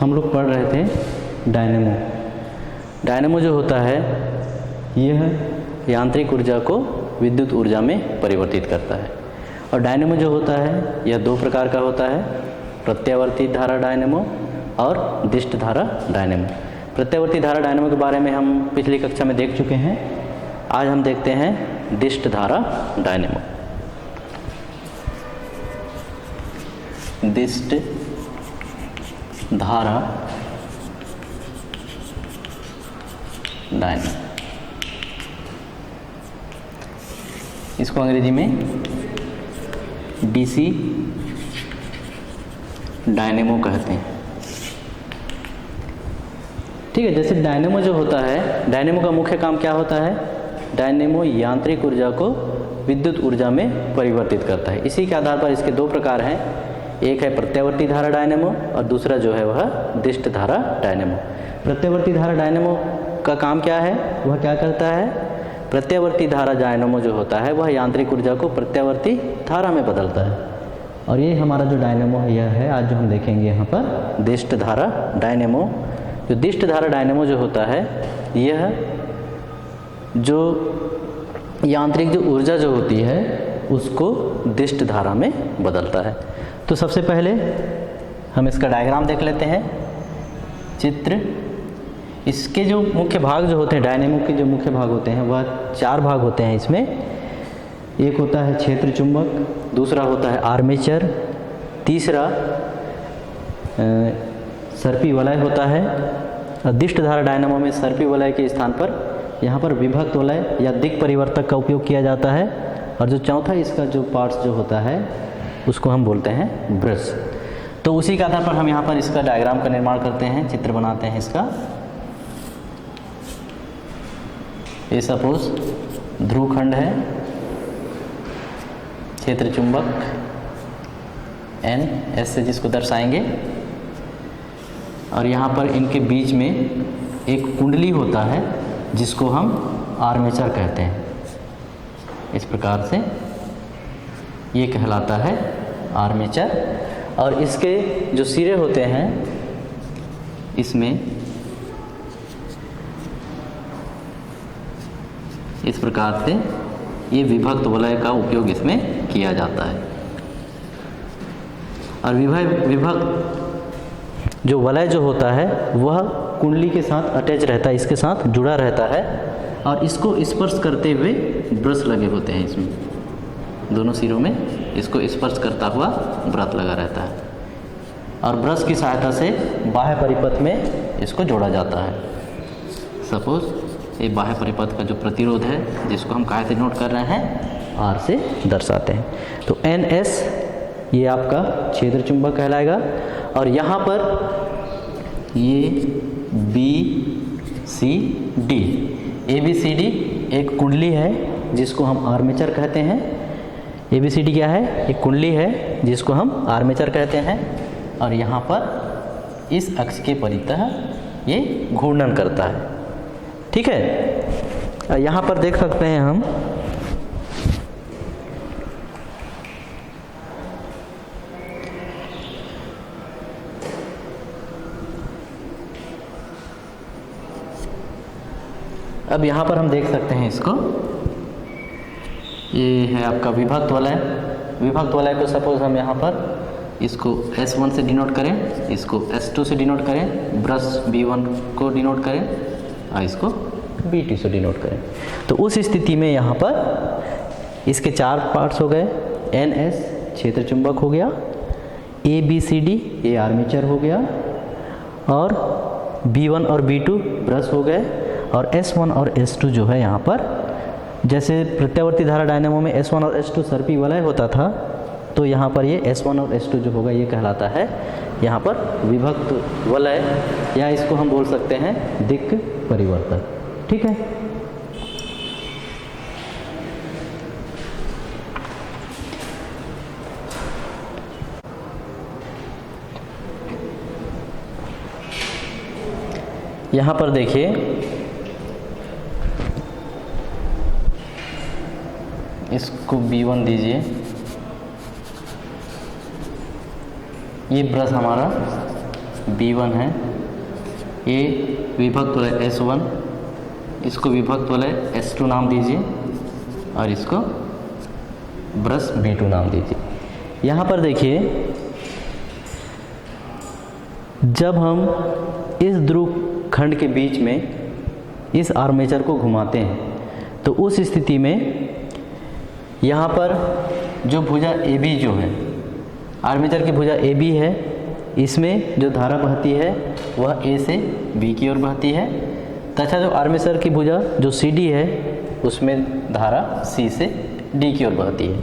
हम लोग पढ़ रहे थे डायनेमो। डायनेमो जो होता है यह यांत्रिक ऊर्जा को विद्युत ऊर्जा में परिवर्तित करता है। और डायनेमो जो होता है यह दो प्रकार का होता है, प्रत्यावर्ती धारा डायनेमो और दिष्ट धारा डायनेमो। प्रत्यावर्ती धारा डायनेमो के बारे में हम पिछली कक्षा में देख चुके हैं। आज हम देखते हैं दिष्ट धारा डायनेमो। दिष्ट धारा डायनेमो, इसको अंग्रेजी में डीसी डायनेमो कहते हैं। ठीक है, जैसे डायनेमो जो होता है, डायनेमो का मुख्य काम क्या होता है? डायनेमो यांत्रिक ऊर्जा को विद्युत ऊर्जा में परिवर्तित करता है। इसी के आधार पर इसके दो प्रकार हैं, एक है प्रत्यावर्ती धारा डायनेमो और दूसरा जो है वह दिष्ट धारा डायनेमो। प्रत्यावर्ती धारा डायनेमो का काम क्या है, वह क्या करता है? प्रत्यावर्ती धारा डायनेमो जो होता है वह यांत्रिक ऊर्जा को प्रत्यावर्ती धारा में बदलता है। और ये हमारा जो डायनेमो है यह है, आज जो हम देखेंगे यहाँ पर दिष्ट धारा डायनेमो। जो दिष्ट धारा डायनेमो जो होता है यह जो यांत्रिक जो ऊर्जा जो होती है उसको दिष्ट धारा में बदलता है। तो सबसे पहले हम इसका डायग्राम देख लेते हैं, चित्र। इसके जो मुख्य भाग जो होते हैं, डायनेमो के जो मुख्य भाग होते हैं वह चार भाग होते हैं। इसमें एक होता है क्षेत्र चुंबक, दूसरा होता है आर्मेचर, तीसरा सर्पी वलय होता है। और दिष्ट धारा डायनेमो में सर्पी वलय के स्थान पर यहाँ पर विभक्त वलय या दिक् परिवर्तक का उपयोग किया जाता है। और जो चौथा इसका जो पार्ट्स जो होता है उसको हम बोलते हैं ब्रश। तो उसी के आधार पर हम यहाँ पर इसका डायग्राम का निर्माण करते हैं, चित्र बनाते हैं इसका। ये सपोज ध्रुवखंड है, क्षेत्र चुंबक एन एस से जिसको दर्शाएंगे, और यहाँ पर इनके बीच में एक कुंडली होता है जिसको हम आर्मेचर कहते हैं। इस प्रकार से ये कहलाता है आर्मेचर। और इसके जो सिरे होते हैं इसमें इस प्रकार से ये विभक्त वलय का उपयोग इसमें किया जाता है। और विभक्त जो वलय जो होता है वह कुंडली के साथ अटैच रहता है, इसके साथ जुड़ा रहता है। और इसको स्पर्श करते हुए ब्रश लगे होते हैं इसमें, दोनों सिरों में इसको स्पर्श करता हुआ व्रत लगा रहता है। और ब्रश की सहायता से बाह्य परिपथ में इसको जोड़ा जाता है। सपोज ये बाह्य परिपथ का जो प्रतिरोध है जिसको हम काय से नोट कर रहे हैं, आर से दर्शाते हैं। तो एन एस ये आपका क्षेत्र चुंबक कहलाएगा। और यहाँ पर ये B C D, A B C D एक कुंडली है जिसको हम आर्मेचर कहते हैं। ए बी सी डी क्या है? एक कुंडली है जिसको हम आर्मेचर कहते हैं। और यहाँ पर इस अक्ष के परितः ये घूर्णन करता है। ठीक है, यहाँ पर देख सकते हैं हम अब यहाँ पर हम देख सकते हैं इसको, ये है आपका विभक्त वलय। विभक्त वलय को सपोज हम यहाँ पर इसको S1 से डिनोट करें, इसको S2 से डिनोट करें, ब्रश B1 को डिनोट करें और इसको B2 से डिनोट करें। तो उस स्थिति में यहाँ पर इसके चार पार्ट्स हो गए। NS क्षेत्र चुंबक हो गया, ABCD ये आर्मेचर हो गया, और B1 और B2 ब्रश हो गए, और S1 और S2 जो है यहाँ पर, जैसे प्रत्यावर्ती धारा डायनेमो में S1 और S2 सर्पी वलय होता था, तो यहाँ पर ये S1 और S2 जो होगा ये कहलाता है यहाँ पर विभक्त वलय, या इसको हम बोल सकते हैं दिक् परिवर्तक। ठीक है, यहाँ पर देखिए इसको B1 दीजिए, ये ब्रश हमारा B1 है, ये विभक्त वलय S1, इसको विभक्त वलय S2 नाम दीजिए और इसको ब्रश B2 नाम दीजिए। यहाँ पर देखिए, जब हम इस ध्रुव खंड के बीच में इस आर्मेचर को घुमाते हैं तो उस स्थिति में यहाँ पर जो भुजा AB जो है, आर्मेचर की भुजा AB है, इसमें जो धारा बहती है वह A से B की ओर बहती है, तथा जो आर्मेचर की भुजा जो CD है उसमें धारा C से D की ओर बहती है,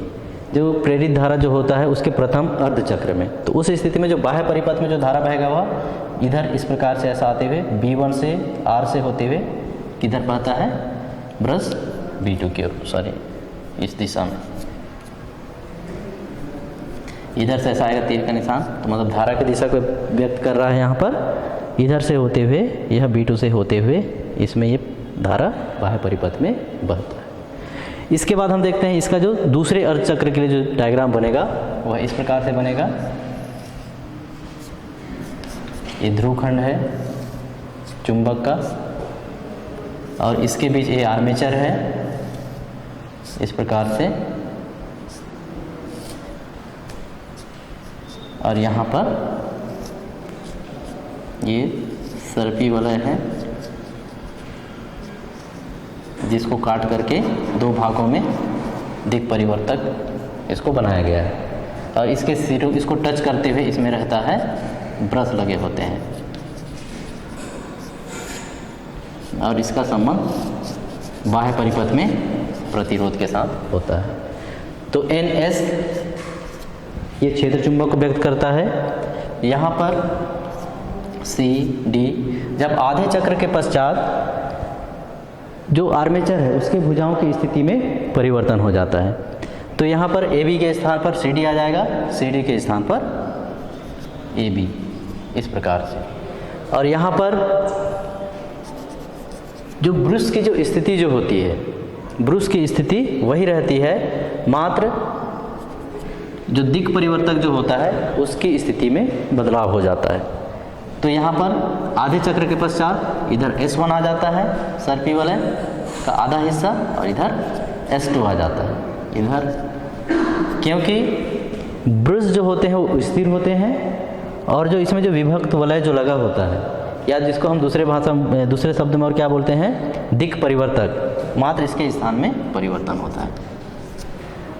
जो प्रेरित धारा जो होता है उसके प्रथम अर्ध चक्र में। तो उस स्थिति में जो बाह्य परिपथ में जो धारा बहेगा वह इधर इस प्रकार से ऐसा आते हुए B1 से R से होते हुए किधर बहता है, ब्रश B2 की ओर, सॉरी इस दिशा में, इधर से ऐसा आएगा तीर का निशान, तो मतलब धारा की दिशा को व्यक्त कर रहा है यहाँ पर, इधर से होते हुए यह B2 से होते हुए इसमें ये धारा बाह्य परिपथ में बहता है। इसके बाद हम देखते हैं इसका जो दूसरे अर्ध चक्र के लिए जो डायग्राम बनेगा वह इस प्रकार से बनेगा। ये ध्रुवखंड है चुंबक का और इसके बीच ये आर्मेचर है इस प्रकार से, और यहाँ पर ये सर्पी वलय है जिसको काट करके दो भागों में दिक् परिवर्तक इसको बनाया गया है, और इसके सिरों इसको टच करते हुए इसमें रहता है ब्रश लगे होते हैं, और इसका संबंध बाह्य परिपथ में प्रतिरोध के साथ होता है। तो NS ये क्षेत्र चुंबक को व्यक्त करता है। यहाँ पर CD, जब आधे चक्र के पश्चात जो आर्मेचर है उसके भुजाओं की स्थिति में परिवर्तन हो जाता है, तो यहाँ पर AB के स्थान पर CD आ जाएगा, CD के स्थान पर AB, इस प्रकार से। और यहाँ पर जो ब्रश की जो स्थिति जो होती है, ब्रश की स्थिति वही रहती है, मात्र जो दिक् परिवर्तक जो होता है उसकी स्थिति में बदलाव हो जाता है। तो यहाँ पर आधे चक्र के पश्चात इधर S1 आ जाता है, सर्पी वलय का आधा हिस्सा, और इधर S2 आ जाता है इधर, क्योंकि ब्रश जो होते हैं वो स्थिर होते हैं, और जो इसमें जो विभक्त वलय जो लगा होता है, या जिसको हम दूसरे शब्द में और क्या बोलते हैं, दिक् परिवर्तक, मात्र इसके स्थान में परिवर्तन होता है।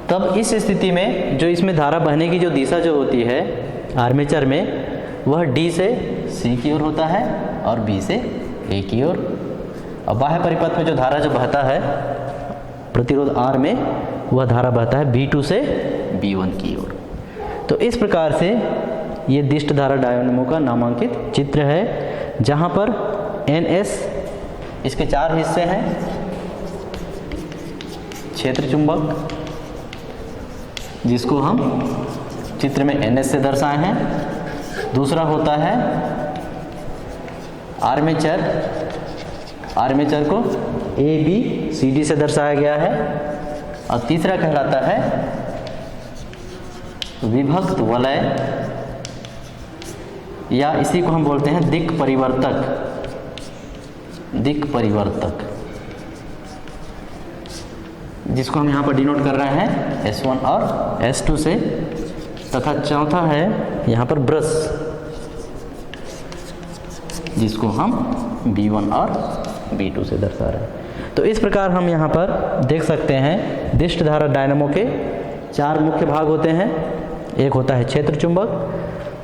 तब इस स्थिति में जो इसमें धारा बहने की जो दिशा जो होती है आर्मेचर में, वह D से C की ओर होता है और B से A की ओर, और बाह्य परिपथ में जो धारा जो बहता है प्रतिरोध R में, वह धारा बहता है B2 से B1 की ओर। तो इस प्रकार से ये दिष्ट धारा डायनेमो का नामांकित चित्र है, जहाँ पर NS इसके 4 हिस्से हैं, क्षेत्र चुंबक जिसको हम चित्र में NS से दर्शाए हैं, दूसरा होता है आर्मेचर, आर्मेचर को ABCD से दर्शाया गया है, और तीसरा कहलाता है विभक्त वलय, या इसी को हम बोलते हैं दिक् परिवर्तक, दिक् परिवर्तक, जिसको हम यहाँ पर डिनोट कर रहे हैं S1 और S2 से, तथा चौथा है यहाँ पर ब्रश, जिसको हम B1 और B2 से दर्शा रहे हैं। तो इस प्रकार हम यहाँ पर देख सकते हैं दिष्ट धारा डायनेमो के 4 मुख्य भाग होते हैं। एक होता है क्षेत्र चुंबक,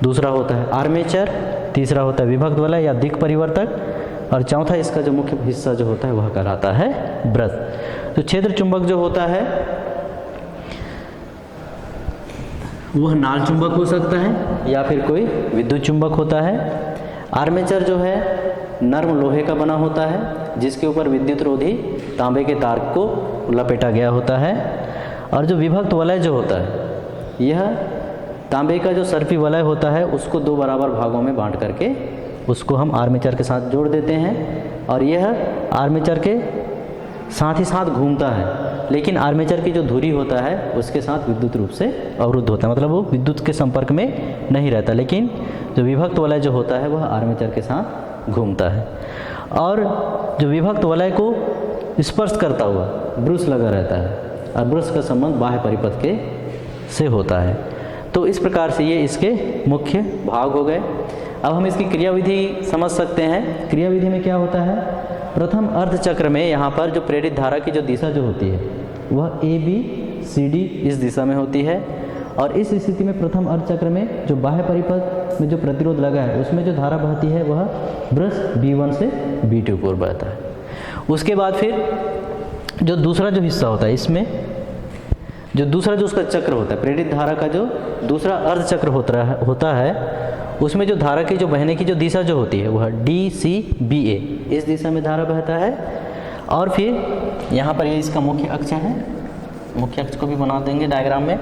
दूसरा होता है आर्मेचर, तीसरा होता है विभक्त वलय या दिक् परिवर्तक, और चौथा इसका जो मुख्य हिस्सा जो होता है वह कहलाता है ब्रश। तो क्षेत्र चुंबक जो होता है वह नाल चुंबक हो सकता है या फिर कोई विद्युत चुंबक होता है। आर्मेचर जो है नर्म लोहे का बना होता है जिसके ऊपर विद्युत रोधी तांबे के तार को लपेटा गया होता है। और जो विभक्त वलय जो होता है यह तांबे का जो सर्पी वलय होता है उसको 2 बराबर भागों में बांट करके उसको हम आर्मेचर के साथ जोड़ देते हैं, और यह आर्मेचर के साथ ही साथ घूमता है। लेकिन आर्मेचर की जो धुरी होता है उसके साथ विद्युत रूप से अवरुद्ध होता है, मतलब वो विद्युत के संपर्क में नहीं रहता, लेकिन जो विभक्त वलय जो होता है वह आर्मेचर के साथ घूमता है। और जो विभक्त वलय को स्पर्श करता हुआ ब्रश लगा रहता है, और ब्रश का संबंध बाह्य परिपथ के से होता है। तो इस प्रकार से ये इसके मुख्य भाग हो गए। अब हम इसकी क्रियाविधि समझ सकते हैं। क्रियाविधि में क्या होता है, प्रथम अर्धचक्र में यहाँ पर जो प्रेरित धारा की जो दिशा जो होती है वह ABCD इस दिशा में होती है, और इस स्थिति में प्रथम अर्धचक्र में जो बाह्य परिपथ में जो प्रतिरोध लगा है उसमें जो धारा बहती है वह ब्रश B1 से B2 की ओर बहता है। उसके बाद फिर जो दूसरा जो हिस्सा होता है, इसमें जो दूसरा जो उसका चक्र होता है, प्रेरित धारा का जो दूसरा अर्धचक्र होता है उसमें जो धारा की जो बहने की जो दिशा जो होती है वह DCBA इस दिशा में धारा बहता है। और फिर यहाँ पर ये इसका मुख्य अक्ष है, मुख्य अक्ष को भी बना देंगे डायग्राम में।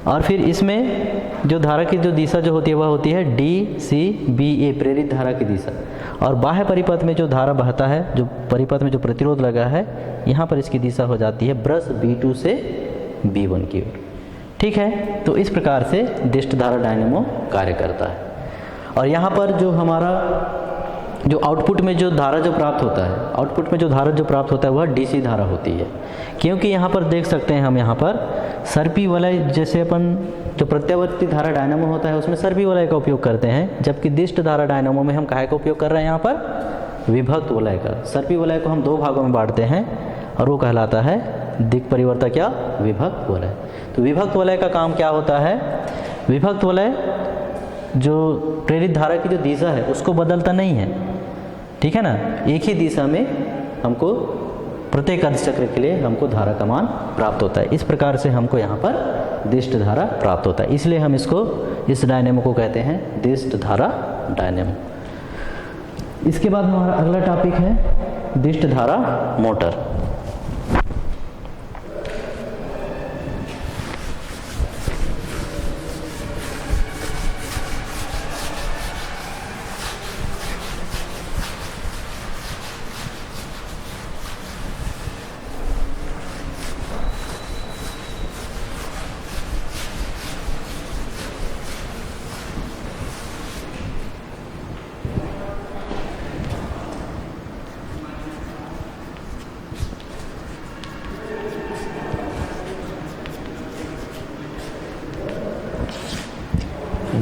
और फिर इसमें जो धारा की जो दिशा जो होती है वह होती है DCBA प्रेरित धारा की दिशा। और बाह्य परिपथ में जो धारा बहता है, जो परिपथ में जो प्रतिरोध लगा है, यहाँ पर इसकी दिशा हो जाती है ब्रश B2 से B1 की ओर। ठीक है, तो इस प्रकार से दिष्ट धारा डायनेमो कार्य करता है। और यहाँ पर जो हमारा जो आउटपुट में जो धारा जो प्राप्त होता है, आउटपुट में जो धारा जो प्राप्त होता है वह DC धारा होती है, क्योंकि यहाँ पर देख सकते हैं हम यहाँ पर सर्पी वलय, जैसे अपन जो प्रत्यावर्ती धारा डायनामो होता है उसमें सर्पी वलय का उपयोग करते हैं, जबकि दिष्ट धारा डायनामो में हम काहे का उपयोग कर रहे हैं, यहाँ पर विभक्त वलय का। सर्पी वलय को हम दो भागों में बांटते हैं और वो कहलाता है दिक् परिवर्तक या विभक्त वलय। तो विभक्त वलय का काम क्या होता है, विभक्त वलय जो प्रेरित धारा की जो दिशा है उसको बदलता नहीं है, ठीक है ना, एक ही दिशा में हमको प्रत्येक अर्धचक्र के लिए हमको धारा का मान प्राप्त होता है। इस प्रकार से हमको यहाँ पर दिष्ट धारा प्राप्त होता है, इसलिए हम इसको इस डायनेमो को कहते हैं दिष्ट धारा डायनेमो। इसके बाद हमारा अगला टॉपिक है दिष्ट धारा मोटर।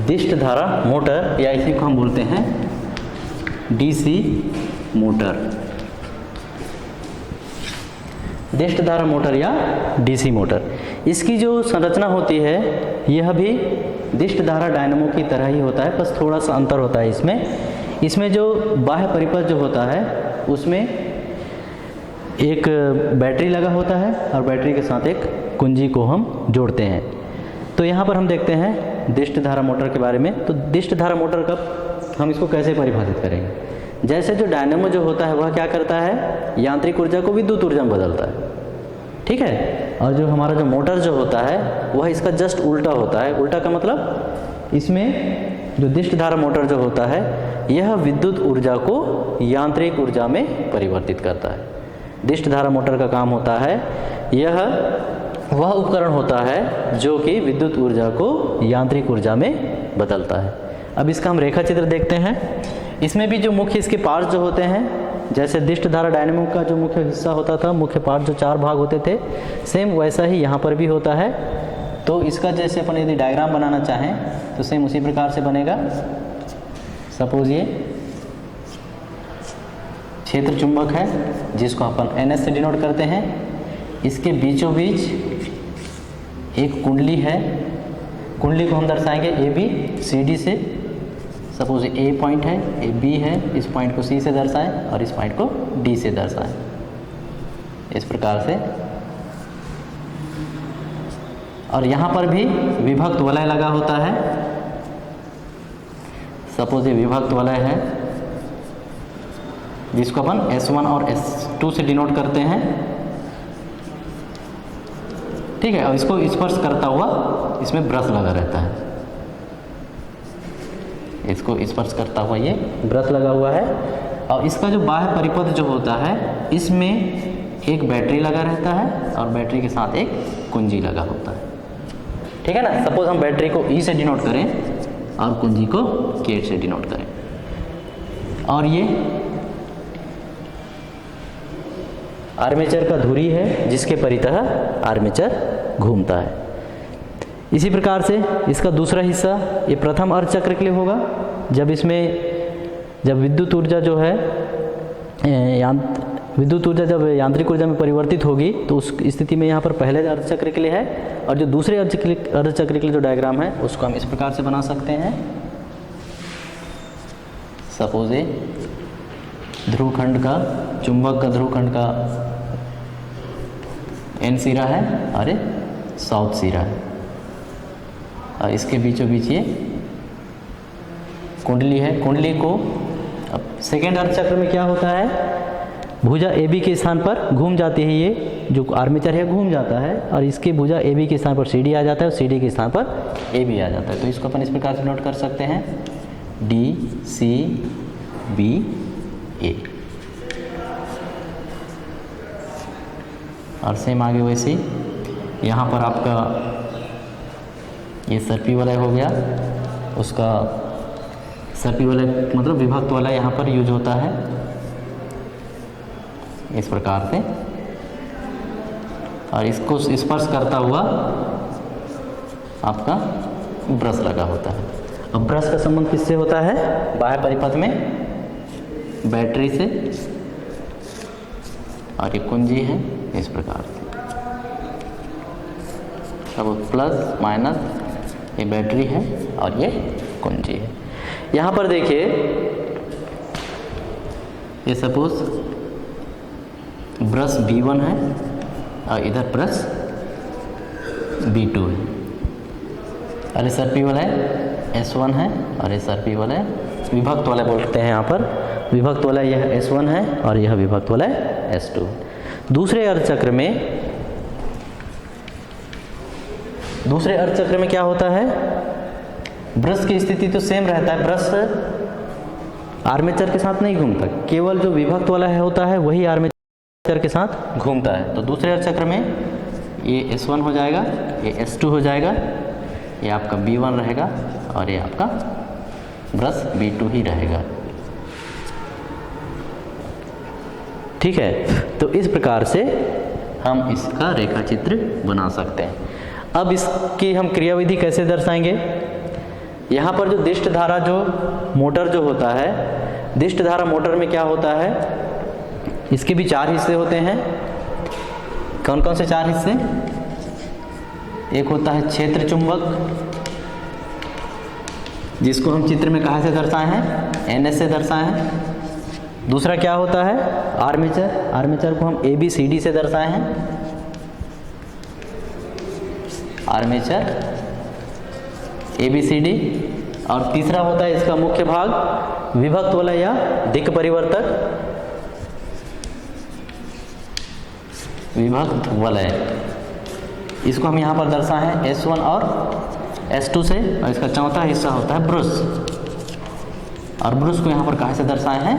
दिष्ट धारा मोटर या इसी को हम बोलते हैं DC मोटर। दिष्ट धारा मोटर या DC मोटर, इसकी जो संरचना होती है यह भी दिष्ट धारा डायनेमो की तरह ही होता है, बस थोड़ा सा अंतर होता है इसमें। इसमें जो बाह्य परिपथ जो होता है उसमें एक बैटरी लगा होता है और बैटरी के साथ एक कुंजी को हम जोड़ते हैं। तो यहाँ पर हम देखते हैं दिष्ट धारा मोटर के बारे में। तो दिष्ट धारा मोटर का हम इसको कैसे परिभाषित करेंगे, जैसे जो डायनेमो जो होता है वह क्या करता है, यांत्रिक ऊर्जा को विद्युत ऊर्जा में बदलता है, ठीक है। और जो हमारा जो मोटर जो होता है वह इसका जस्ट उल्टा होता है। उल्टा का मतलब इसमें जो दिष्ट धारा मोटर जो होता है यह विद्युत ऊर्जा को यांत्रिक ऊर्जा में परिवर्तित करता है। दिष्ट धारा मोटर का काम होता है, यह वह उपकरण होता है जो कि विद्युत ऊर्जा को यांत्रिक ऊर्जा में बदलता है। अब इसका हम रेखा चित्र देखते हैं। इसमें भी जो मुख्य इसके पार्ट जो होते हैं, जैसे दिष्ट धारा डायनेमो का जो मुख्य हिस्सा होता था, मुख्य पार्ट जो 4 भाग होते थे, सेम वैसा ही यहाँ पर भी होता है। तो इसका जैसे अपन यदि डायग्राम बनाना चाहें तो सेम उसी प्रकार से बनेगा। सपोज ये क्षेत्र चुंबक है जिसको अपन NS से डिनोट करते हैं। इसके बीचों बीच एक कुंडली है, कुंडली को हम दर्शाएंगे ABCD से। सपोज A पॉइंट है, A B है, इस पॉइंट को C से दर्शाएं और इस पॉइंट को D से दर्शाएं, इस प्रकार से। और यहाँ पर भी विभक्त वलय लगा होता है। सपोज ये विभक्त वलय है जिसको अपन S1 और S2 से डिनोट करते हैं, ठीक है। और इसको स्पर्श करता हुआ इसमें ब्रश लगा रहता है, इसको स्पर्श करता हुआ ये ब्रश लगा हुआ है। और इसका जो बाह्य परिपथ जो होता है इसमें एक बैटरी लगा रहता है और बैटरी के साथ एक कुंजी लगा होता है। ठीक है ना। सपोज हम बैटरी को ई से डिनोट करें और कुंजी को के से डिनोट करें, और ये आर्मेचर का धुरी है जिसके परितः आर्मेचर घूमता है। इसी प्रकार से इसका दूसरा हिस्सा ये प्रथम अर्ध चक्र के लिए होगा। जब विद्युत ऊर्जा जो है विद्युत ऊर्जा जब यांत्रिक ऊर्जा में परिवर्तित होगी तो उस स्थिति में यहाँ पर पहले अर्ध चक्र के लिए है, और जो दूसरे अर्ध चक्र के लिए जो डायग्राम है उसको हम इस प्रकार से बना सकते हैं। सपोज ए ध्रुवखंड का, चुंबक का ध्रुवखंड का एन सिरा है और ये साउथ सिरा है, और इसके बीचों बीच ये कुंडली है। कुंडली को अब सेकेंड अर्ध चक्र में क्या होता है, भुजा ए बी के स्थान पर घूम जाती है, ये जो आर्मेचर है घूम जाता है, और इसकी भुजा ए बी के स्थान पर सी डी आ जाता है और सी डी के स्थान पर ए बी आ जाता है। तो इसको अपन इस प्रकार से नोट कर सकते हैं, डी सी बी ए, और सेम आगे वैसे ही यहाँ पर आपका ये सर्पी वाला हो गया, उसका सर्पी वाला मतलब विभक्त वाला यहाँ पर यूज होता है इस प्रकार से, और इसको स्पर्श करता हुआ आपका ब्रश लगा होता है। अब ब्रश का संबंध किससे होता है, बाह्य परिपथ में बैटरी से, और ये कुंजी है इस प्रकार से। अब प्लस माइनस ये बैटरी है और ये कुंजी है। यहाँ पर देखिए, ये सपोज ब्रश B1 है और इधर ब्रश B2 है, और ये सर्पी वाला है S1 है, और ये सर्पी वाला है विभक्त वाला बोलते हैं यहाँ पर, विभक्त वाला यह S1 है और यह विभक्त वाला है S2। दूसरे अर्ध चक्र में क्या होता है, ब्रश की स्थिति तो सेम रहता है, ब्रश आर्मेचर के साथ नहीं घूमता, केवल जो विभक्त वाला है होता है वही आर्मेचर के साथ घूमता है। तो दूसरे अर्ध चक्र में ये S1 हो जाएगा, ये S2 हो जाएगा, ये आपका B1 रहेगा, और ये आपका ब्रश B2 ही रहेगा। ठीक है, तो इस प्रकार से हम इसका रेखा चित्र बना सकते हैं। अब इसकी हम क्रियाविधि कैसे दर्शाएंगे, यहाँ पर जो दिष्ट धारा जो मोटर जो होता है, दिष्ट धारा मोटर में क्या होता है, इसके भी 4 हिस्से होते हैं। कौन कौन से 4 हिस्से, एक होता है क्षेत्र चुंबक, जिसको हम चित्र में कहाँ से दर्शाए हैं, NS से दर्शाए हैं। दूसरा क्या होता है, आर्मेचर, आर्मेचर को हम ABCD से दर्शाए हैं, आर्मेचर ABCD। और तीसरा होता है इसका मुख्य भाग विभक्त वाला या दिक् परिवर्तक, विभक्त वलय, इसको हम यहाँ पर दर्शाए हैं S1 और S2 से, और इसका चौथा हिस्सा होता है ब्रश, और ब्रश को यहाँ पर कहाँ से दर्शाए हैं,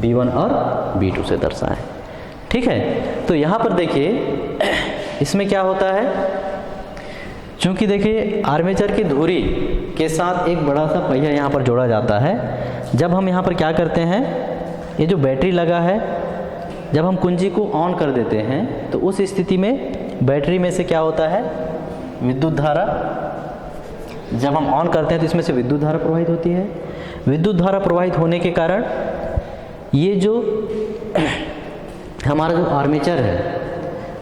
B1 और B2 से दर्शाए। ठीक है, तो यहाँ पर देखिए इसमें क्या होता है, चूंकि देखिए आर्मेचर की धुरी के साथ एक बड़ा सा पहिया यहाँ पर जोड़ा जाता है। जब हम यहाँ पर क्या करते हैं, ये जो बैटरी लगा है, जब हम कुंजी को ऑन कर देते हैं तो उस स्थिति में बैटरी में से क्या होता है, विद्युत धारा, जब हम ऑन करते हैं तो इसमें से विद्युत धारा प्रवाहित होती है। विद्युत धारा प्रवाहित होने के कारण ये जो हमारा जो आर्मेचर है,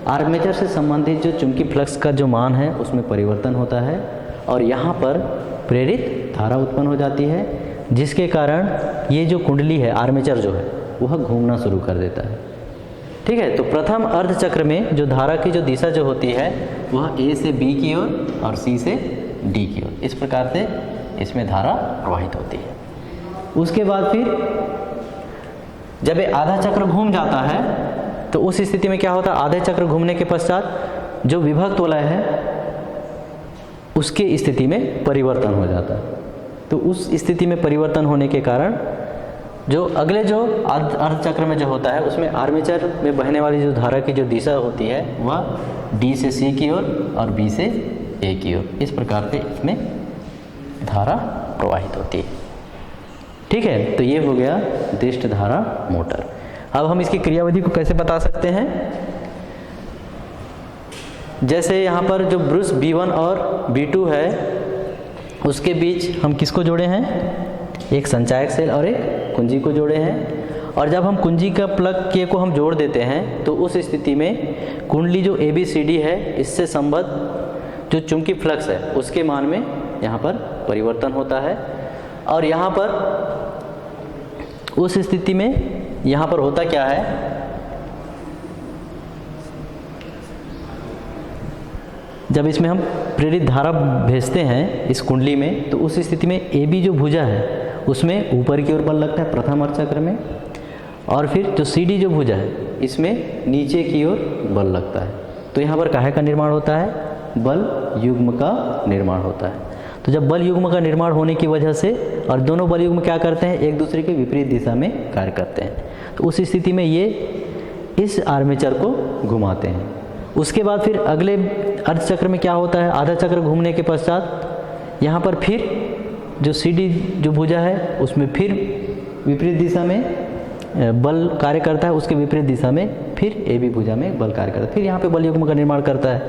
आर्मेचर से संबंधित जो चुंबकीय फ्लक्स का जो मान है उसमें परिवर्तन होता है, और यहाँ पर प्रेरित धारा उत्पन्न हो जाती है, जिसके कारण ये जो कुंडली है, आर्मेचर जो है वह घूमना शुरू कर देता है। ठीक है, तो प्रथम अर्ध चक्र में जो धारा की जो दिशा जो होती है वह A से B की ओर और C से D की ओर, इस प्रकार से इसमें धारा प्रवाहित होती है। उसके बाद फिर जब ये आधा चक्र घूम जाता है तो उस स्थिति में क्या होता है, आधे चक्र घूमने के पश्चात जो विभक्त वलय है उसके स्थिति में परिवर्तन हो जाता है। तो उस स्थिति में परिवर्तन होने के कारण जो अगले जो अर्ध चक्र में जो होता है उसमें आर्मेचर में बहने वाली जो धारा की जो दिशा होती है वह डी से सी की ओर और बी से ए की ओर, इस प्रकार से इसमें धारा प्रवाहित होती है। ठीक है, तो ये हो गया दिष्ट धारा मोटर। अब हम इसकी क्रियाविधि को कैसे बता सकते हैं? जैसे यहाँ पर जो ब्रुश B1 और B2 है उसके बीच हम किसको जोड़े हैं? एक संचायक सेल और एक कुंजी को जोड़े हैं। और जब हम कुंजी का प्लग के को हम जोड़ देते हैं तो उस स्थिति में कुंडली जो ABCD है इससे संबद्ध जो चुंबकीय फ्लक्स है उसके मान में यहाँ पर परिवर्तन होता है। और यहाँ पर उस स्थिति में यहाँ पर होता क्या है, जब इसमें हम प्रेरित धारा भेजते हैं इस कुंडली में तो उस स्थिति में AB जो भुजा है उसमें ऊपर की ओर बल लगता है प्रथम अर्ध चक्र में, और फिर जो CD जो भुजा है इसमें नीचे की ओर बल लगता है। तो यहाँ पर काहे का निर्माण होता है? बल युग्म का निर्माण होता है। तो जब बल युग्म का निर्माण होने की वजह से और दोनों बल युग्म क्या करते हैं? एक दूसरे के विपरीत दिशा में कार्य करते हैं। तो उस स्थिति में ये इस आर्मेचर को घुमाते हैं। उसके बाद फिर अगले अर्ध चक्र में क्या होता है? आधा चक्र घूमने के पश्चात यहाँ पर फिर जो CD जो भुजा है उसमें फिर विपरीत दिशा में बल कार्य करता है, उसके विपरीत दिशा में फिर AB भुजा में बल कार्य करता है, फिर यहाँ पे बल युग्म का निर्माण करता है,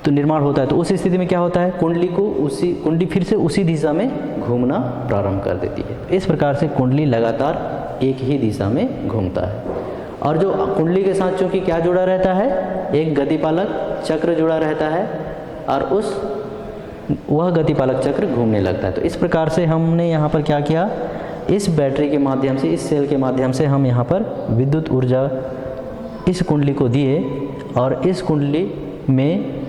तो निर्माण होता है। तो उस स्थिति में क्या होता है? कुंडली फिर से उसी दिशा में घूमना प्रारंभ कर देती है। इस प्रकार से कुंडली लगातार एक ही दिशा में घूमता है। और जो कुंडली के साथ चूँकि क्या जुड़ा रहता है? एक गतिपालक चक्र जुड़ा रहता है और वह गतिपालक चक्र घूमने लगता है। तो इस प्रकार से हमने यहाँ पर क्या किया? इस बैटरी के माध्यम से, इस सेल के माध्यम से हम यहाँ पर विद्युत ऊर्जा इस कुंडली को दिए और इस कुंडली में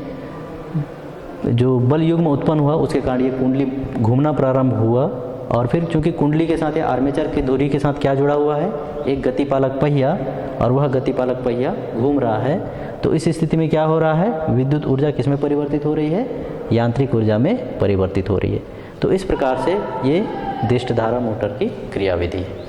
जो बल युग्म उत्पन्न हुआ उसके कारण ये कुंडली घूमना प्रारंभ हुआ। और फिर चूंकि कुंडली के साथ या आर्मेचर की धुरी के साथ क्या जुड़ा हुआ है? एक गतिपालक पहिया, और वह गतिपालक पहिया घूम रहा है। तो इस स्थिति में क्या हो रहा है? विद्युत ऊर्जा किस में परिवर्तित हो रही है? यांत्रिक ऊर्जा में परिवर्तित हो रही है। तो इस प्रकार से ये दिष्ट धारा मोटर की क्रियाविधि है।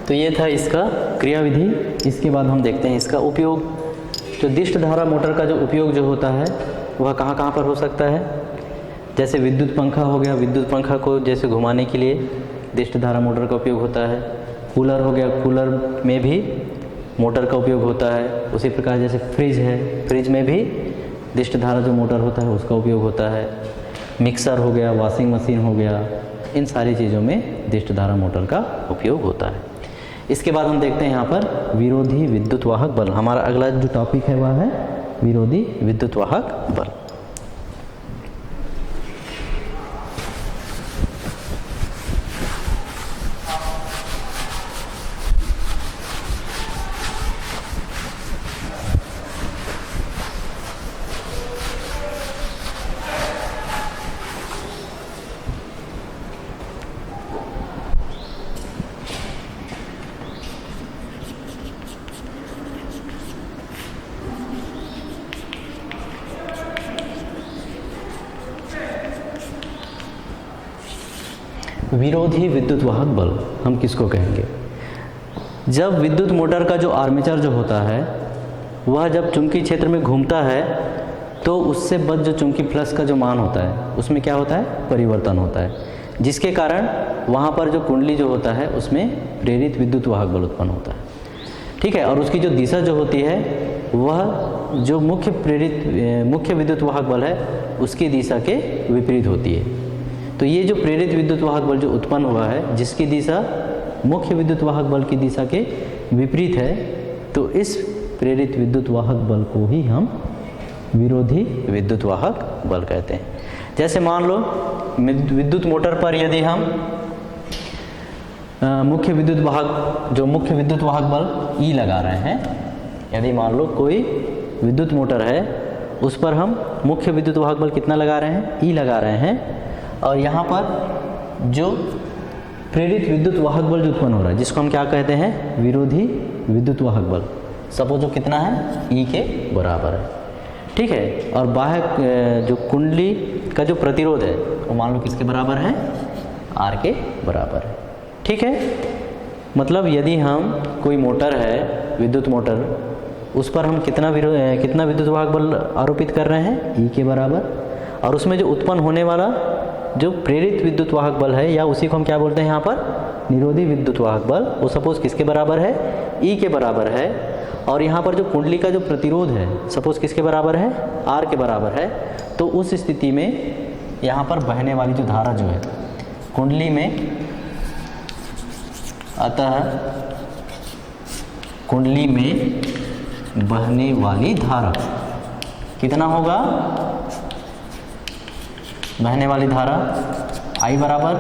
तो ये था इसका क्रियाविधि। इसके बाद हम देखते हैं इसका उपयोग। जो दिष्ट धारा मोटर का जो उपयोग जो होता है वह कहाँ कहाँ पर हो सकता है? जैसे विद्युत पंखा हो गया, विद्युत पंखा को जैसे घुमाने के लिए दिष्ट धारा मोटर का उपयोग होता है। कूलर हो गया, कूलर में भी मोटर का उपयोग होता है। उसी प्रकार जैसे फ्रिज है, फ्रिज में भी दिष्ट धारा जो मोटर होता है उसका उपयोग होता है। मिक्सर हो गया, वॉशिंग मशीन हो गया, इन सारी चीज़ों में दिष्ट धारा मोटर का उपयोग होता है। इसके बाद हम देखते हैं यहाँ पर विरोधी विद्युत वाहक बल। हमारा अगला जो टॉपिक है वह है विरोधी विद्युत वाहक बल। विरोधी विद्युत वाहक बल हम किसको कहेंगे? जब विद्युत मोटर का जो आर्मेचर जो होता है वह जब चुंबकीय क्षेत्र में घूमता है तो उससे बद्ध जो चुंबकीय फ्लक्स का जो मान होता है उसमें क्या होता है? परिवर्तन होता है, जिसके कारण वहाँ पर जो कुंडली जो होता है उसमें प्रेरित विद्युत वाहक बल उत्पन्न होता है। ठीक है, और उसकी जो दिशा जो होती है वह जो मुख्य विद्युत वाहक बल है उसकी दिशा के विपरीत होती है। तो ये जो प्रेरित विद्युत वाहक बल जो उत्पन्न हुआ है जिसकी दिशा मुख्य विद्युत वाहक बल की दिशा के विपरीत है, तो इस प्रेरित विद्युत वाहक बल को ही हम विरोधी विद्युत वाहक बल कहते हैं। जैसे मान लो विद्युत मोटर पर यदि हम मुख्य विद्युत वाहक बल E लगा रहे हैं, यदि मान लो कोई विद्युत मोटर है उस पर हम मुख्य विद्युत वाहक बल कितना लगा रहे हैं? E लगा रहे हैं। और यहाँ पर जो प्रेरित विद्युत वाहक बल जो उत्पन्न हो रहा है जिसको हम क्या कहते हैं? विरोधी विद्युत वाहक बल। सपोज जो कितना है ई के बराबर है, ठीक है। और बाह्य जो कुंडली का जो प्रतिरोध है वो मान लो किसके बराबर है, आर के बराबर है, ठीक है। मतलब यदि हम कोई मोटर है, विद्युत मोटर, उस पर हम कितना विद्युत वाहक बल आरोपित कर रहे हैं, ई के बराबर, और उसमें जो उत्पन्न होने वाला जो प्रेरित विद्युत वाहक बल है, या उसी को हम क्या बोलते हैं यहाँ पर, निरोधी विद्युत वाहक बल, वो सपोज किसके बराबर है, ई के बराबर है। और यहाँ पर जो कुंडली का जो प्रतिरोध है सपोज किसके बराबर है, आर के बराबर है। तो उस स्थिति में यहाँ पर बहने वाली जो धारा जो है कुंडली में, अतः कुंडली में बहने वाली धारा कितना होगा, बहने वाली धारा I बराबर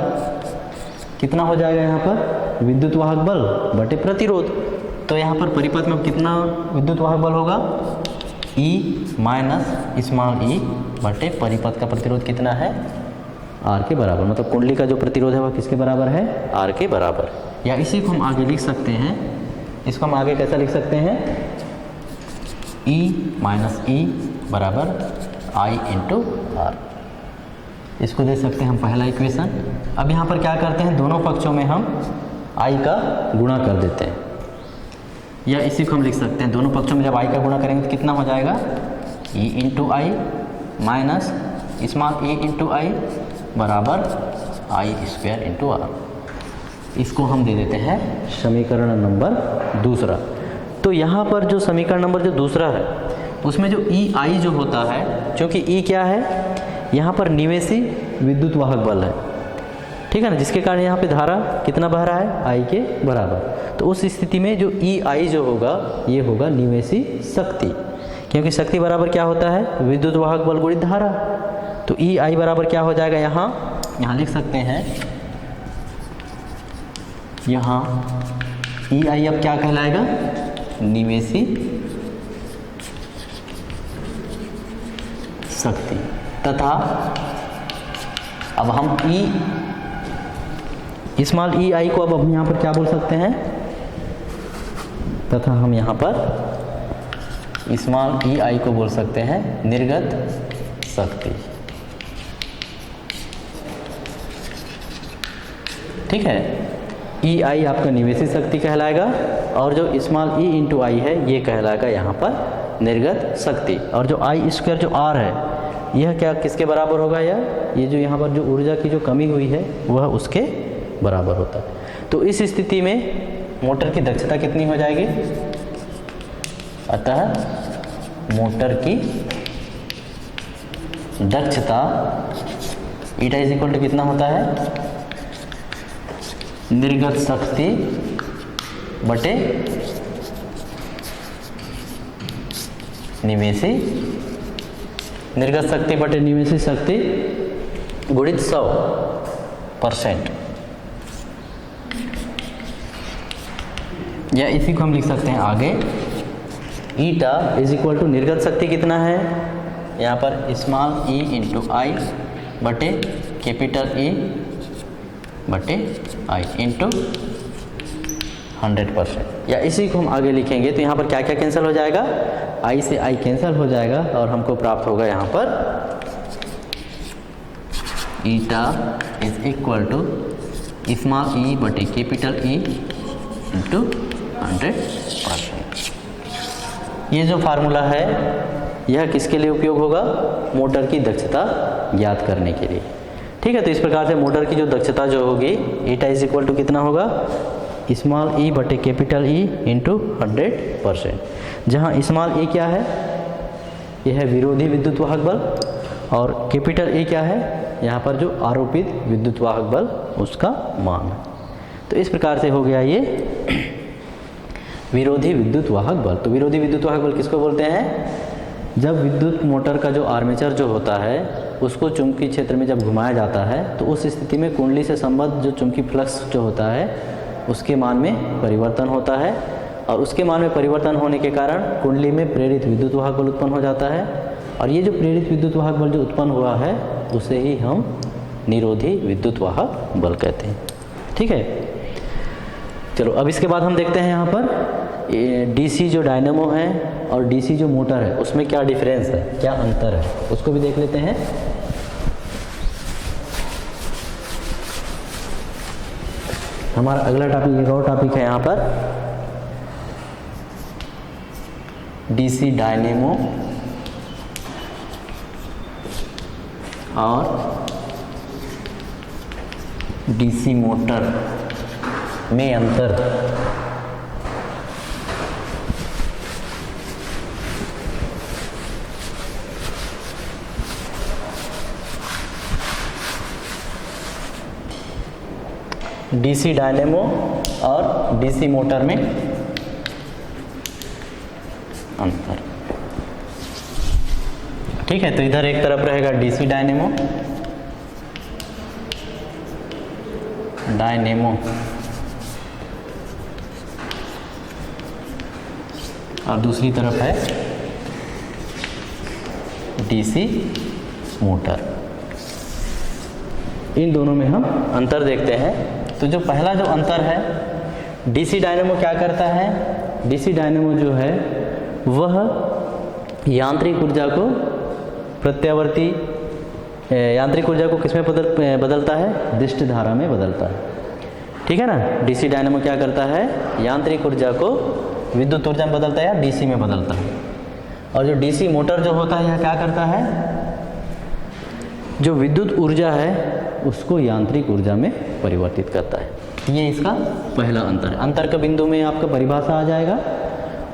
कितना हो जाएगा यहाँ पर, विद्युत वाहक बल बटे प्रतिरोध। तो यहाँ पर परिपथ में कितना विद्युत वाहक बल होगा, E माइनस स्मॉल e बटे परिपथ का प्रतिरोध कितना है, R के बराबर। मतलब कुंडली का जो प्रतिरोध है वह किसके बराबर है, R के बराबर। या इसी को हम आगे लिख सकते हैं, इसको हम आगे कैसा लिख सकते हैं, E माइनस E बराबर I इंटू R। इसको दे सकते हैं हम पहला इक्वेशन। अब यहाँ पर क्या करते हैं, दोनों पक्षों में हम I का गुणा कर देते हैं, या इसी को हम लिख सकते हैं, दोनों पक्षों में जब I का गुणा करेंगे तो कितना हो जाएगा, E into I minus small e into I बराबर I स्क्वायर इंटू R। इसको हम दे देते हैं समीकरण नंबर दूसरा। तो यहाँ पर जो समीकरण नंबर जो दूसरा है उसमें जो EI जो होता है, क्योंकि E क्या है, यहाँ पर निवेशी विद्युत वाहक बल है, ठीक है ना, जिसके कारण यहाँ पे धारा कितना बह रहा है, I के बराबर। तो उस स्थिति में जो EI जो होगा ये होगा निवेशी शक्ति, क्योंकि शक्ति बराबर क्या होता है, विद्युत वाहक बल गुणित धारा। तो EI बराबर क्या हो जाएगा, यहाँ लिख सकते हैं, यहाँ EI अब क्या कहलाएगा, निवेशी शक्ति। तथा अब हम स्मॉल EI को अब हम यहाँ पर क्या बोल सकते हैं, तथा हम यहाँ पर स्मॉल EI को बोल सकते हैं निर्गत शक्ति, ठीक है। EI आपका निवेशी शक्ति कहलाएगा, और जो स्मॉल E इंटू I है ये कहलाएगा यहाँ पर निर्गत शक्ति। और जो I स्क्वायर जो R है यह क्या किसके बराबर होगा, ये जो यहाँ पर जो ऊर्जा की जो कमी हुई है वह उसके बराबर होता है। तो इस स्थिति में मोटर की दक्षता कितनी हो जाएगी, अतः मोटर की दक्षता ईटा इज इक्वल टू कितना होता है, निर्गत शक्ति बटे निवेशी, निर्गत शक्ति बटे निवेशी शक्ति गुणित 100%। या इसी को हम लिख सकते हैं आगे, ईटा इज इक्वल टू निर्गत शक्ति कितना है, यहाँ पर स्मॉल e इंटू आई बटे कैपिटल E बटे I इंटू 100%। या इसी को हम आगे लिखेंगे तो यहाँ पर क्या क्या कैंसिल हो जाएगा, I से I कैंसिल हो जाएगा और हमको प्राप्त होगा यहाँ पर eta is equal to small e बटे कैपिटल E इंटू 100%। ये जो फार्मूला है यह किसके लिए उपयोग होगा, मोटर की दक्षता ज्ञात करने के लिए, ठीक है। तो इस प्रकार से मोटर की जो दक्षता जो होगी ईटा इज इक्वल टू कितना होगा, स्मॉल e बटे कैपिटल E इंटू 100%। जहाँ स्मॉल e क्या है, यह है विरोधी विद्युत वाहक बल, और कैपिटल E क्या है, यहाँ पर जो आरोपित विद्युत वाहक बल उसका मान है। तो इस प्रकार से हो गया ये विरोधी विद्युत वाहक बल। तो विरोधी विद्युत वाहक बल किसको बोलते हैं, जब विद्युत मोटर का जो आर्मेचर जो होता है उसको चुंबकीय क्षेत्र में जब घुमाया जाता है तो उस स्थिति में कुंडली से संबद्ध जो चुंबकीय फ्लक्स जो होता है उसके मान में परिवर्तन होता है, और उसके मान में परिवर्तन होने के कारण कुंडली में प्रेरित विद्युत वाहक बल उत्पन्न हो जाता है, और ये जो प्रेरित विद्युत वाहक बल जो उत्पन्न हुआ है उसे ही हम निरोधी विद्युत वाहक बल कहते हैं, ठीक है। चलो अब इसके बाद हम देखते हैं यहाँ पर डीसी जो डायनेमो है और डीसी जो मोटर है उसमें क्या डिफरेंस है, क्या अंतर है, उसको भी देख लेते हैं। हमारा अगला टॉपिक एक और टॉपिक है यहाँ पर डीसी डायनेमो और डीसी मोटर में अंतर। डीसी डायनेमो और डीसी मोटर में अंतर। ठीक है, तो इधर एक तरफ रहेगा डीसी डायनेमो और दूसरी तरफ है डीसी मोटर। इन दोनों में हम अंतर देखते हैं। तो जो पहला जो अंतर है, डीसी डायनेमो क्या करता है, डीसी डायनेमो जो है वह यांत्रिक ऊर्जा को प्रत्यावर्ती यांत्रिक ऊर्जा को किसमें बदलता है, दिष्ट धारा में बदलता है। ठीक है ना, डीसी डायनेमो क्या करता है, यांत्रिक ऊर्जा को विद्युत ऊर्जा में बदलता है या डीसी में बदलता है। और जो डीसी मोटर जो होता है यह क्या करता है, जो विद्युत ऊर्जा है उसको यांत्रिक ऊर्जा में परिवर्तित करता है। ये इसका पहला अंतर है। अंतर का बिंदु में आपका परिभाषा आ जाएगा।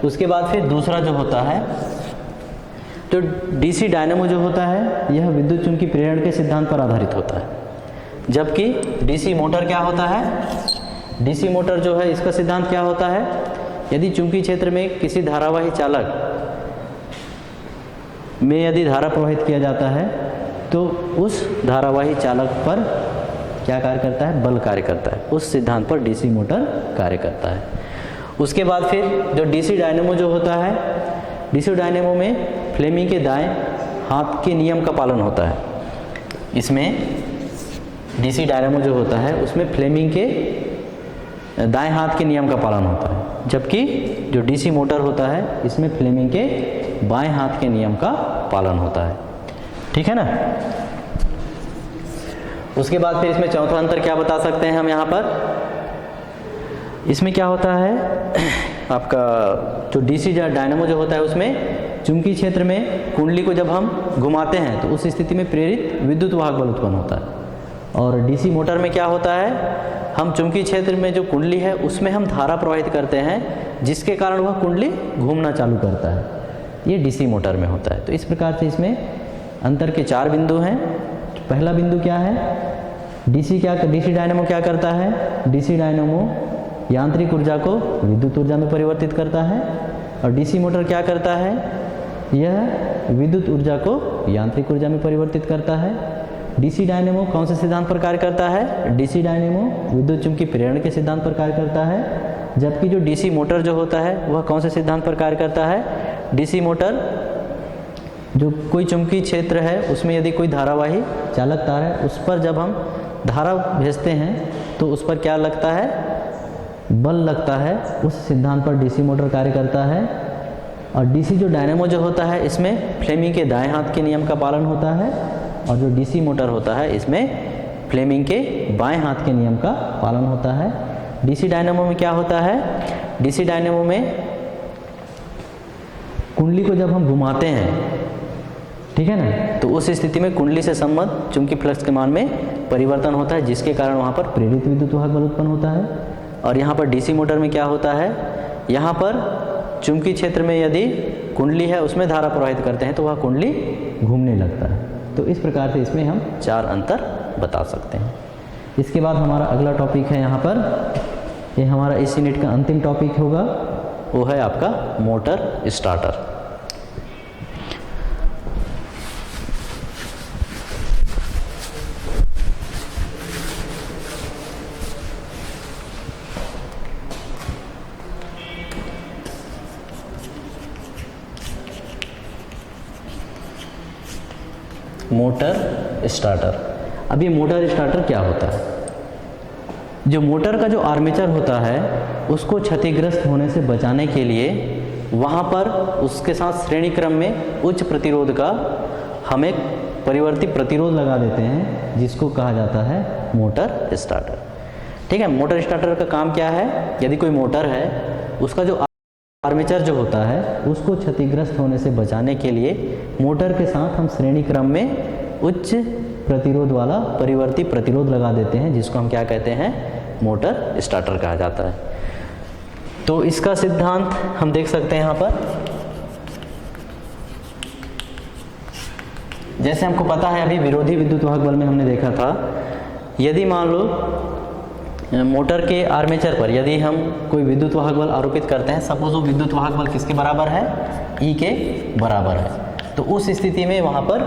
उसके बाद फिर दूसरा जो होता है, तो डीसी डायनेमो जो होता है यह विद्युत चुंबकीय प्रेरण के सिद्धांत पर आधारित होता है, जबकि डीसी मोटर क्या होता है, डीसी मोटर जो है इसका सिद्धांत क्या होता है, यदि चुंबकीय क्षेत्र में किसी धारावाही चालक में यदि धारा प्रवाहित किया जाता है तो उस धारावाही चालक पर क्या कार्य करता है, बल कार्य करता है। उस सिद्धांत पर डीसी मोटर कार्य करता है। उसके बाद फिर जो डीसी डायनेमो जो होता है, डीसी डायनेमो में फ्लेमिंग के दाएं हाथ के नियम का पालन होता है। इसमें डीसी डायनेमो जो होता है उसमें फ्लेमिंग के दाएं हाथ के नियम का पालन होता है, जबकि जो डीसी मोटर होता है इसमें फ्लेमिंग के बाएं हाथ के नियम का पालन होता है। ठीक है ना। उसके बाद फिर इसमें चौथा अंतर क्या बता सकते हैं हम यहाँ पर, इसमें क्या होता है आपका जो डीसी डायनेमो जो होता है उसमें चुंबकीय क्षेत्र में कुंडली को जब हम घुमाते हैं तो उस स्थिति में प्रेरित विद्युत वाहक बल उत्पन्न होता है। और डीसी मोटर में क्या होता है, हम चुंबकीय क्षेत्र में जो कुंडली है उसमें हम धारा प्रवाहित करते हैं जिसके कारण वह कुंडली घूमना चालू करता है। ये डीसी मोटर में होता है। तो इस प्रकार से इसमें अंतर के 4 बिंदु हैं। पहला बिंदु क्या है, डीसी डायनेमो क्या करता है, डीसी डायनेमो यांत्रिक ऊर्जा को विद्युत ऊर्जा में परिवर्तित करता है। और डीसी मोटर क्या करता है, यह विद्युत ऊर्जा को यांत्रिक ऊर्जा में परिवर्तित करता है। डीसी डायनेमो कौन से सिद्धांत पर कार्य करता है, डीसी डायनेमो विद्युत चुंबकीय प्रेरण के सिद्धांत पर कार्य करता है, जबकि जो डीसी मोटर जो होता है वह कौन से सिद्धांत पर कार्य करता है, डीसी मोटर जो कोई चुंबकीय क्षेत्र है उसमें यदि कोई धारावाही चालक तार है उस पर जब हम धारा भेजते हैं तो उस पर क्या लगता है, बल लगता है। उस सिद्धांत पर डीसी मोटर कार्य करता है। और डीसी जो डायनेमो जो होता है इसमें फ्लेमिंग के दाएं हाथ के नियम का पालन होता है, और जो डीसी मोटर होता है इसमें फ्लेमिंग के बाएं हाथ के नियम का पालन होता है। डीसी डायनेमो में क्या होता है, डीसी डायनेमो में कुंडली को जब हम घुमाते हैं, ठीक है ना, तो उस स्थिति में कुंडली से संबद्ध चुंबकीय फ्लक्स के मान में परिवर्तन होता है, जिसके कारण वहाँ पर प्रेरित विद्युत वाहक बल उत्पन्न होता है। और यहाँ पर डीसी मोटर में क्या होता है, यहाँ पर चुंबकीय क्षेत्र में यदि कुंडली है उसमें धारा प्रवाहित करते हैं तो वह कुंडली घूमने लगता है। तो इस प्रकार से इसमें हम 4 अंतर बता सकते हैं। इसके बाद हमारा अगला टॉपिक है यहाँ पर, ये हमारा इस यूनिट का अंतिम टॉपिक होगा, वो है आपका मोटर स्टार्टर। Motor starter. अब ये मोटर स्टार्टर क्या होता है, जो मोटर का जो आर्मेचर होता है उसको क्षतिग्रस्त होने से बचाने के लिए वहाँ पर उसके साथ श्रेणी क्रम में उच्च प्रतिरोध का हम एक परिवर्ती प्रतिरोध लगा देते हैं, जिसको कहा जाता है मोटर स्टार्टर। ठीक है, मोटर स्टार्टर का काम क्या है? यदि कोई मोटर है, उसका जो आर्मेचर जो होता है उसको क्षतिग्रस्त होने से बचाने के लिए मोटर के साथ हम श्रेणी क्रम में उच्च प्रतिरोध वाला परिवर्ती प्रतिरोध लगा देते हैं, जिसको हम क्या कहते हैं? मोटर स्टार्टर कहा जाता है। तो इसका सिद्धांत हम देख सकते हैं यहाँ पर। जैसे हमको पता है, अभी विरोधी विद्युत वाहक बल में हमने देखा था, यदि मान लो मोटर के आर्मेचर पर यदि हम कोई विद्युत वाहक बल आरोपित करते हैं, सपोज वो विद्युत वाहक बल किसके बराबर है? ई के बराबर है। तो उस स्थिति में वहाँ पर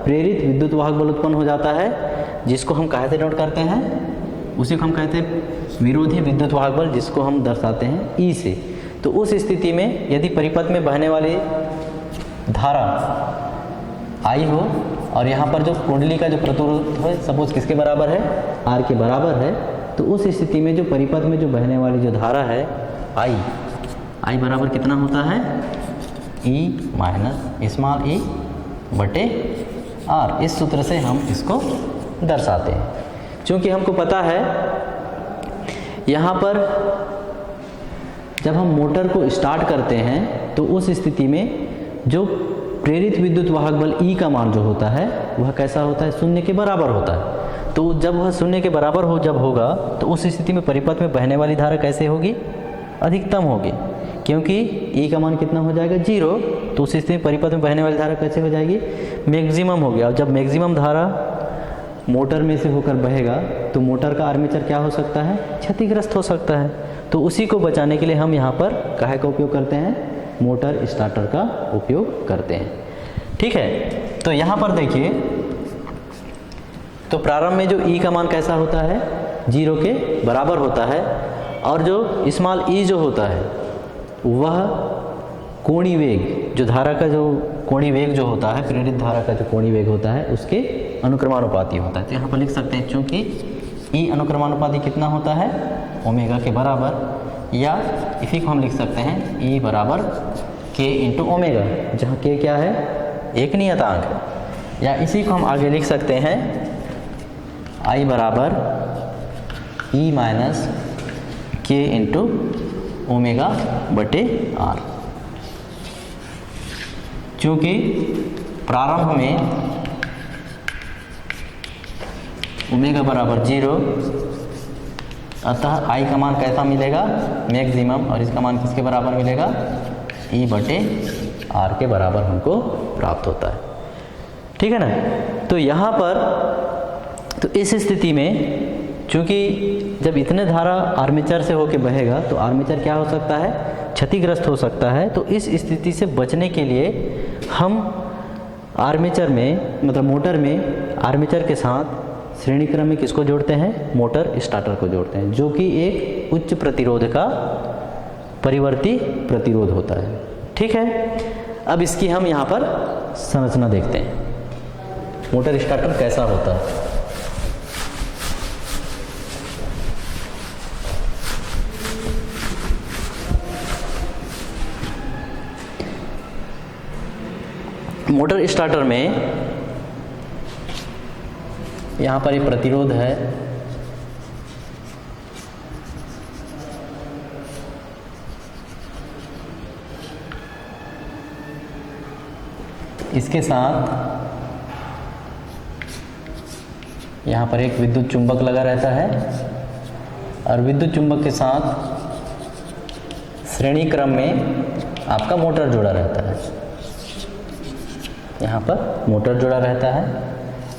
प्रेरित विद्युत वाहक बल उत्पन्न हो जाता है, जिसको हम कहाँ से नोट करते हैं? उसी को हम कहते हैं विरोधी विद्युत वाहक बल, जिसको हम दर्शाते हैं ई से। तो उस स्थिति में यदि परिपथ में बहने वाली धारा आई हो और यहाँ पर जो कुंडली का जो प्रतिरोध है सपोज किसके बराबर है? आर के बराबर है। तो उस स्थिति में जो परिपथ में जो बहने वाली जो धारा है आई बराबर कितना होता है? ई माइनस स्मॉल ई बटे आर। इस सूत्र से हम इसको दर्शाते हैं। क्योंकि हमको पता है यहाँ पर जब हम मोटर को स्टार्ट करते हैं तो उस स्थिति में जो प्रेरित विद्युत वाहक बल ई का मान जो होता है वह कैसा होता है? शून्य के बराबर होता है। तो जब वह शून्य के बराबर जब होगा तो उस स्थिति में परिपथ में बहने वाली धारा कैसे होगी? अधिकतम होगी, क्योंकि ई का मान कितना हो जाएगा? 0। तो उस स्थिति में परिपथ में बहने वाली धारा कैसे हो जाएगी? मैक्सिमम हो गया। और जब मैक्सिमम धारा मोटर में से होकर बहेगा तो मोटर का आर्मेचर क्या हो सकता है? क्षतिग्रस्त हो सकता है। तो उसी को बचाने के लिए हम यहाँ पर काहे का उपयोग करते हैं? मोटर स्टार्टर का उपयोग करते हैं। ठीक है, तो यहाँ पर देखिए, तो प्रारंभ में जो ई का मान कैसा होता है? 0 के बराबर होता है। और जो स्मॉल ई जो होता है वह कोणीय वेग, जो धारा का जो कोणीय वेग जो होता है, प्रेरित धारा का जो कोणीय वेग होता है उसके अनुक्रमानुपाती होता है। तो यहाँ पर लिख सकते हैं, चूँकि ई अनुक्रमानुपाती कितना होता है? ओमेगा के बराबर, या इसी को हम लिख सकते हैं ई बराबर के इंटू ओमेगा, जहाँ के क्या है? एक नियतांक है। या इसी को हम आगे लिख सकते हैं आई बराबर ई माइनस के इंटू ओमेगा बटे आर। चूँकि प्रारंभ में ओमेगा बराबर 0, अतः आई का मान कैसा मिलेगा? मैक्सिमम। और इसका मान किसके बराबर मिलेगा? ई बटे आर के बराबर हमको प्राप्त होता है। ठीक है ना? तो यहाँ पर तो इस स्थिति में चूँकि जब इतने धारा आर्मेचर से होके बहेगा तो आर्मेचर क्या हो सकता है? क्षतिग्रस्त हो सकता है। तो इस स्थिति से बचने के लिए हम आर्मेचर में, मतलब मोटर में आर्मेचर के साथ श्रेणी क्रम में किसको जोड़ते हैं? मोटर स्टार्टर को जोड़ते हैं, जो कि एक उच्च प्रतिरोध का परिवर्ती प्रतिरोध होता है। ठीक है, अब इसकी हम यहाँ पर संरचना देखते हैं, मोटर स्टार्टर कैसा होता है। मोटर स्टार्टर में यहाँ पर एक प्रतिरोध है, इसके साथ यहाँ पर एक विद्युत चुंबक लगा रहता है और विद्युत चुंबक के साथ श्रेणी क्रम में आपका मोटर जुड़ा रहता है। यहाँ पर मोटर जुड़ा रहता है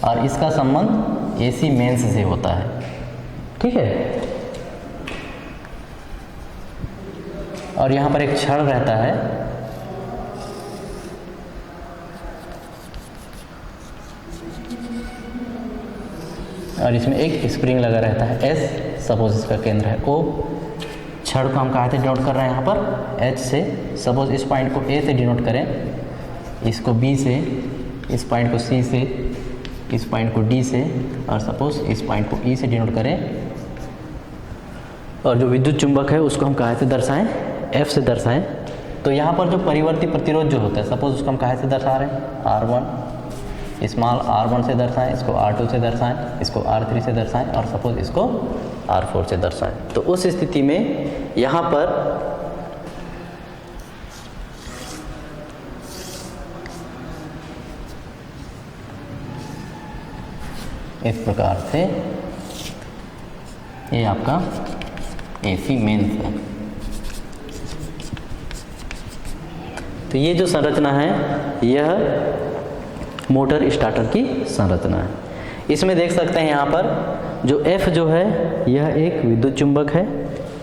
और इसका संबंध एसी मेंस से होता है। ठीक है, और यहाँ पर एक छड़ रहता है और इसमें एक स्प्रिंग लगा रहता है एस, सपोज इसका केंद्र है ओ। छड़ को हम कहाँ से डिनोट कर रहे हैं? यहाँ पर एच से। सपोज इस पॉइंट को ए से डिनोट करें, इसको बी से, इस पॉइंट को सी से, इस पॉइंट को डी से, और सपोज इस पॉइंट को ई से डिनोट करें। और जो विद्युत चुंबक है उसको हम कहाँ से दर्शाएं, F से दर्शाएं। तो यहाँ पर जो परिवर्ती प्रतिरोध जो होता है, सपोज उसको हम कहाँ से दर्शा रहे हैं, R1, स्मॉल R1 से दर्शाएं, इसको R2 से दर्शाएं, इसको R3 से दर्शाएं और सपोज इसको R4 से दर्शाएं। तो उस स्थिति में यहाँ पर इस प्रकार से ये आपका AC मेंस है। तो ये जो संरचना है यह मोटर स्टार्टर की संरचना है। इसमें देख सकते हैं यहाँ पर जो F जो है यह एक विद्युत चुंबक है,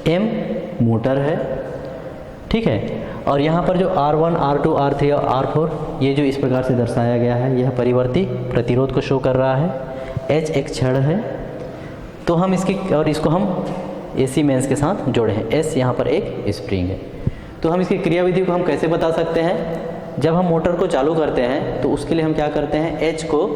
M मोटर है, ठीक है। और यहाँ पर जो R1, R2, R3 और R4 ये जो इस प्रकार से दर्शाया गया है यह परिवर्ती प्रतिरोध को शो कर रहा है। H एक छड़ है, तो हम इसकी और इसको हम AC मेंस के साथ जोड़े हैं। S यहाँ पर एक स्प्रिंग है। तो हम इसकी क्रियाविधि को हम कैसे बता सकते हैं, जब हम मोटर को चालू करते हैं तो उसके लिए हम क्या करते हैं, H को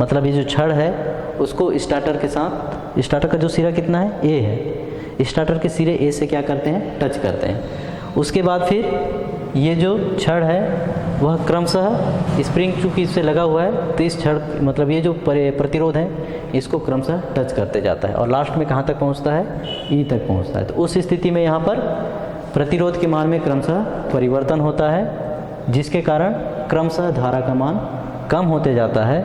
मतलब ये जो छड़ है उसको स्टार्टर के साथ, स्टार्टर का जो सिरा कितना है A है, स्टार्टर के सिरे A से क्या करते हैं, टच करते हैं। उसके बाद फिर ये जो छड़ है वह क्रमशः स्प्रिंग चूँकि इससे लगा हुआ है तो इस छड़ मतलब ये जो प्रतिरोध है इसको क्रमशः टच करते जाता है और लास्ट में कहाँ तक पहुँचता है, E तक पहुँचता है। तो उस स्थिति में यहाँ पर प्रतिरोध के मान में क्रमशः परिवर्तन होता है, जिसके कारण क्रमशः धारा का मान कम होते जाता है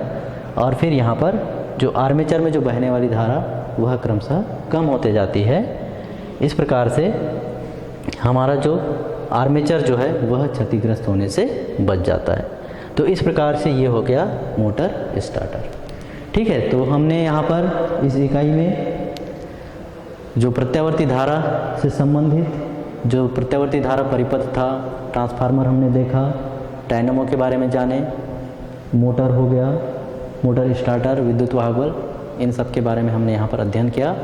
और फिर यहाँ पर जो आर्मेचर में जो बहने वाली धारा वह क्रमशः कम होते जाती है। इस प्रकार से हमारा जो आर्मेचर जो है वह क्षतिग्रस्त होने से बच जाता है। तो इस प्रकार से ये हो गया मोटर स्टार्टर, ठीक है। तो हमने यहाँ पर इस इकाई में जो प्रत्यावर्ती धारा से संबंधित जो प्रत्यावर्ती धारा परिपथ था, ट्रांसफार्मर हमने देखा, डायनामो के बारे में जाने, मोटर हो गया, मोटर स्टार्टर, विद्युत वाहक बल्ब, इन सब के बारे में हमने यहाँ पर अध्ययन किया।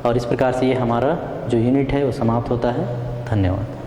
और इस प्रकार से ये हमारा जो यूनिट है वो समाप्त होता है। धन्यवाद।